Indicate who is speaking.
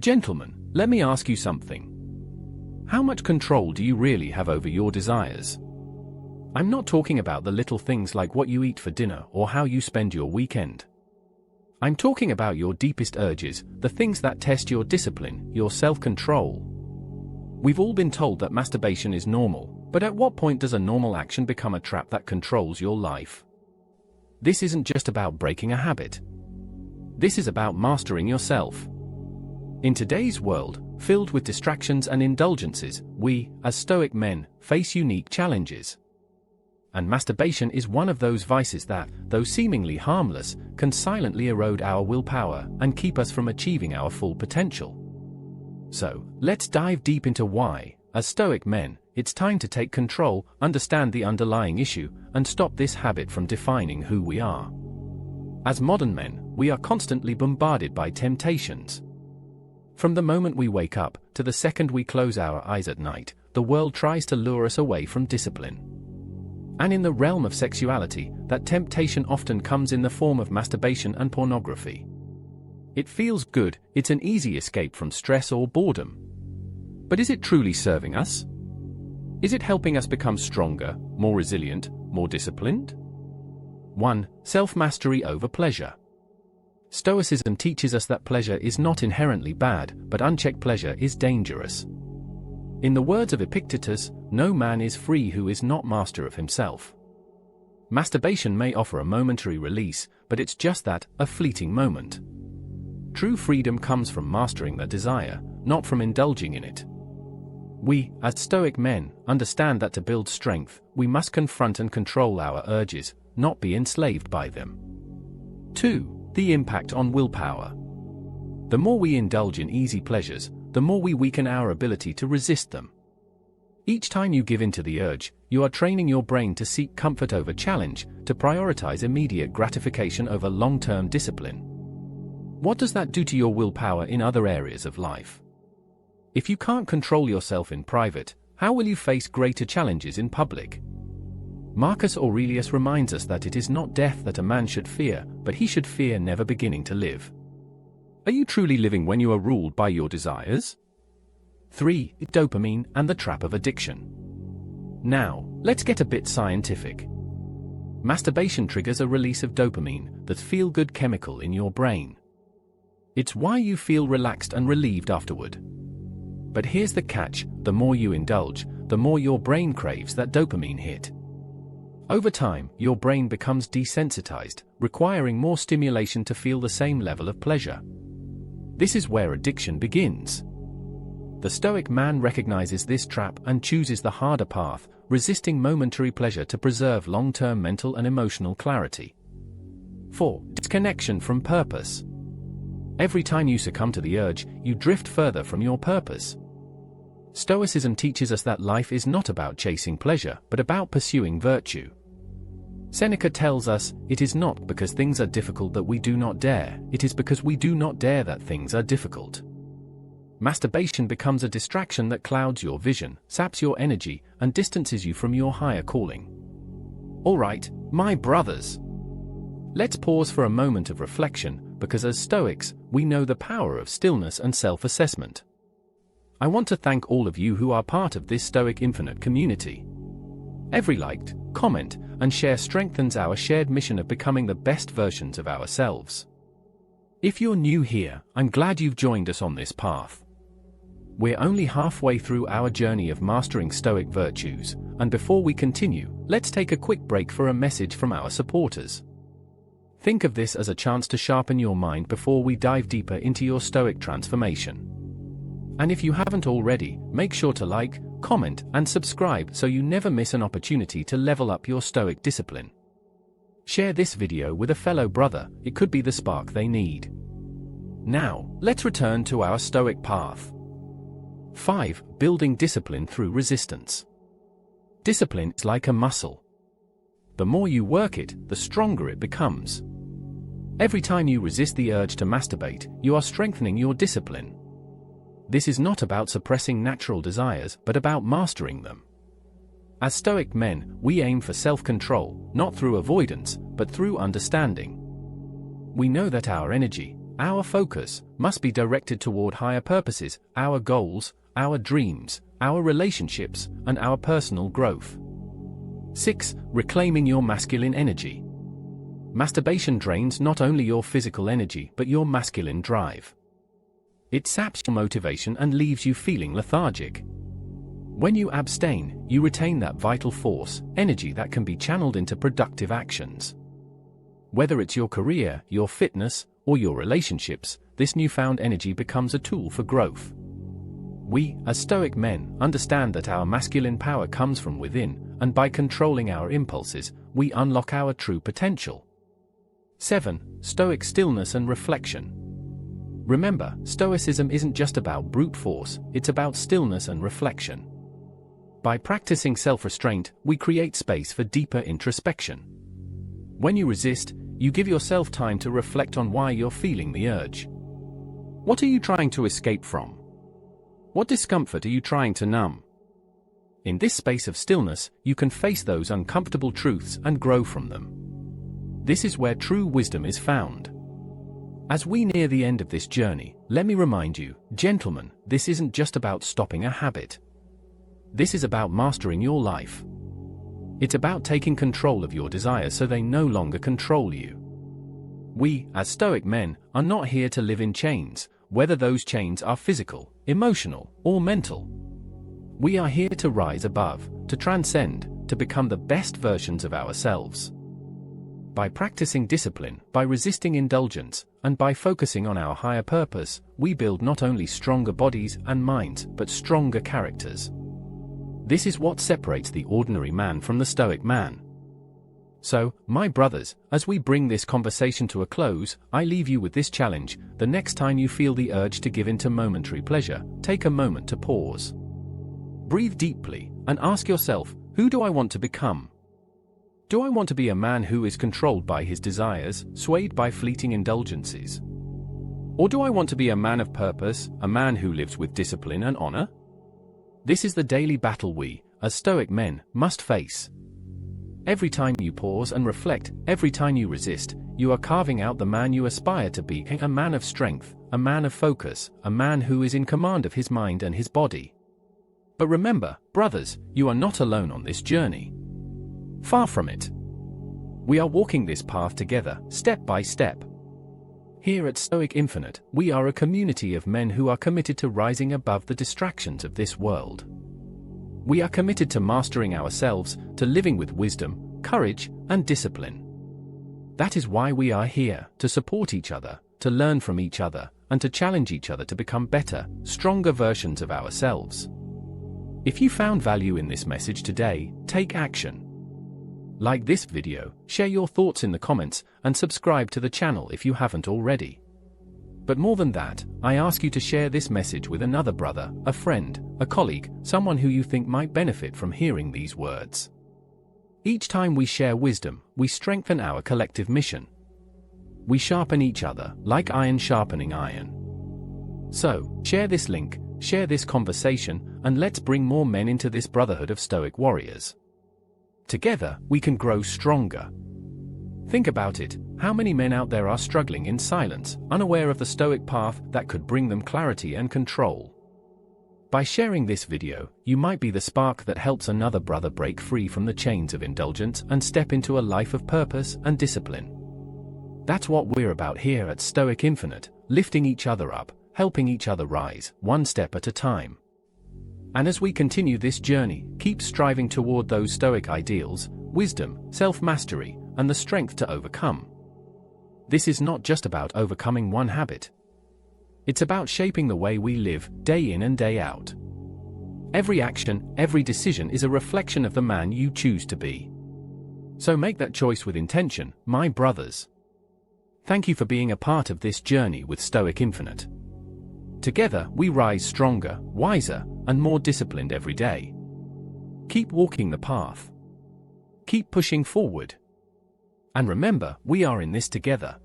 Speaker 1: Gentlemen, let me ask you something. How much control do you really have over your desires? I'm not talking about the little things like what you eat for dinner or how you spend your weekend. I'm talking about your deepest urges, the things that test your discipline, your self-control. We've all been told that masturbation is normal, but at what point does a normal action become a trap that controls your life? This isn't just about breaking a habit. This is about mastering yourself. In today's world, filled with distractions and indulgences, we, as Stoic men, face unique challenges. And masturbation is one of those vices that, though seemingly harmless, can silently erode our willpower and keep us from achieving our full potential. So, let's dive deep into why, as Stoic men, it's time to take control, understand the underlying issue, and stop this habit from defining who we are. As modern men, we are constantly bombarded by temptations. From the moment we wake up, to the second we close our eyes at night, the world tries to lure us away from discipline. And in the realm of sexuality, that temptation often comes in the form of masturbation and pornography. It feels good, it's an easy escape from stress or boredom. But is it truly serving us? Is it helping us become stronger, more resilient, more disciplined? 1. Self-mastery over pleasure. Stoicism teaches us that pleasure is not inherently bad, but unchecked pleasure is dangerous. In the words of Epictetus, no man is free who is not master of himself. Masturbation may offer a momentary release, but it's just that, a fleeting moment. True freedom comes from mastering the desire, not from indulging in it. We, as Stoic men, understand that to build strength, we must confront and control our urges, not be enslaved by them. 2. The impact on willpower. The more we indulge in easy pleasures, the more we weaken our ability to resist them. Each time you give in to the urge, you are training your brain to seek comfort over challenge, to prioritize immediate gratification over long-term discipline. What does that do to your willpower in other areas of life? If you can't control yourself in private, how will you face greater challenges in public? Marcus Aurelius reminds us that it is not death that a man should fear, but he should fear never beginning to live. Are you truly living when you are ruled by your desires? 3. Dopamine and the trap of addiction. Now, let's get a bit scientific. Masturbation triggers a release of dopamine, that feel-good chemical in your brain. It's why you feel relaxed and relieved afterward. But here's the catch, the more you indulge, the more your brain craves that dopamine hit. Over time, your brain becomes desensitized, requiring more stimulation to feel the same level of pleasure. This is where addiction begins. The Stoic man recognizes this trap and chooses the harder path, resisting momentary pleasure to preserve long-term mental and emotional clarity. 4. Disconnection from purpose. Every time you succumb to the urge, you drift further from your purpose. Stoicism teaches us that life is not about chasing pleasure, but about pursuing virtue. Seneca tells us, it is not because things are difficult that we do not dare, it is because we do not dare that things are difficult. Masturbation becomes a distraction that clouds your vision, saps your energy, and distances you from your higher calling. Alright, my brothers. Let's pause for a moment of reflection, because as Stoics, we know the power of stillness and self-assessment. I want to thank all of you who are part of this Stoic Infinite community. Every liked, comment, and share strengthens our shared mission of becoming the best versions of ourselves. If you're new here, I'm glad you've joined us on this path. We're only halfway through our journey of mastering Stoic virtues, and before we continue, let's take a quick break for a message from our supporters. Think of this as a chance to sharpen your mind before we dive deeper into your Stoic transformation. And if you haven't already, make sure to like, comment, and subscribe so you never miss an opportunity to level up your Stoic discipline. Share this video with a fellow brother, it could be the spark they need. Now, let's return to our Stoic path. 5. Building discipline through resistance. Discipline is like a muscle. The more you work it, the stronger it becomes. Every time you resist the urge to masturbate, you are strengthening your discipline. This is not about suppressing natural desires, but about mastering them. As Stoic men, we aim for self-control, not through avoidance, but through understanding. We know that our energy, Our focus must be directed toward higher purposes, our goals, our dreams, our relationships, and our personal growth. 6. Reclaiming your masculine energy. Masturbation drains not only your physical energy but your masculine drive. It saps your motivation and leaves you feeling lethargic. When you abstain, you retain that vital force, energy that can be channeled into productive actions. Whether it's your career, your fitness, or your relationships, this newfound energy becomes a tool for growth. We, as Stoic men, understand that our masculine power comes from within, and by controlling our impulses, we unlock our true potential. 7. Stoic stillness and reflection. Remember, Stoicism isn't just about brute force, it's about stillness and reflection. By practicing self-restraint, we create space for deeper introspection. When you resist, you give yourself time to reflect on why you're feeling the urge. What are you trying to escape from? What discomfort are you trying to numb? In this space of stillness, you can face those uncomfortable truths and grow from them. This is where true wisdom is found. As we near the end of this journey, let me remind you, gentlemen, this isn't just about stopping a habit. This is about mastering your life. It's about taking control of your desires so they no longer control you. We, as Stoic men, are not here to live in chains, whether those chains are physical, emotional, or mental. We are here to rise above, to transcend, to become the best versions of ourselves. By practicing discipline, by resisting indulgence, and by focusing on our higher purpose, we build not only stronger bodies and minds, but stronger characters. This is what separates the ordinary man from the Stoic man. So, my brothers, as we bring this conversation to a close, I leave you with this challenge: the next time you feel the urge to give in to momentary pleasure, take a moment to pause. Breathe deeply, and ask yourself, who do I want to become? Do I want to be a man who is controlled by his desires, swayed by fleeting indulgences? Or do I want to be a man of purpose, a man who lives with discipline and honor? This is the daily battle we, as Stoic men, must face. Every time you pause and reflect, every time you resist, you are carving out the man you aspire to be, a man of strength, a man of focus, a man who is in command of his mind and his body. But remember, brothers, you are not alone on this journey. Far from it. We are walking this path together, step by step. Here at Stoic Infinite, we are a community of men who are committed to rising above the distractions of this world. We are committed to mastering ourselves, to living with wisdom, courage, and discipline. That is why we are here, to support each other, to learn from each other, and to challenge each other to become better, stronger versions of ourselves. If you found value in this message today, take action. Like this video, share your thoughts in the comments, and subscribe to the channel if you haven't already. But more than that, I ask you to share this message with another brother, a friend, a colleague, someone who you think might benefit from hearing these words. Each time we share wisdom, we strengthen our collective mission. We sharpen each other, like iron sharpening iron. So, share this link, share this conversation, and let's bring more men into this brotherhood of Stoic warriors. Together, we can grow stronger. Think about it, how many men out there are struggling in silence, unaware of the Stoic path that could bring them clarity and control? By sharing this video, you might be the spark that helps another brother break free from the chains of indulgence and step into a life of purpose and discipline. That's what we're about here at Stoic Infinite, lifting each other up, helping each other rise, one step at a time. And as we continue this journey, keep striving toward those Stoic ideals, wisdom, self-mastery, and the strength to overcome. This is not just about overcoming one habit. It's about shaping the way we live, day in and day out. Every action, every decision is a reflection of the man you choose to be. So make that choice with intention, my brothers. Thank you for being a part of this journey with Stoic Infinite. Together, we rise stronger, wiser, and more disciplined every day. Keep walking the path. Keep pushing forward. And remember, we are in this together.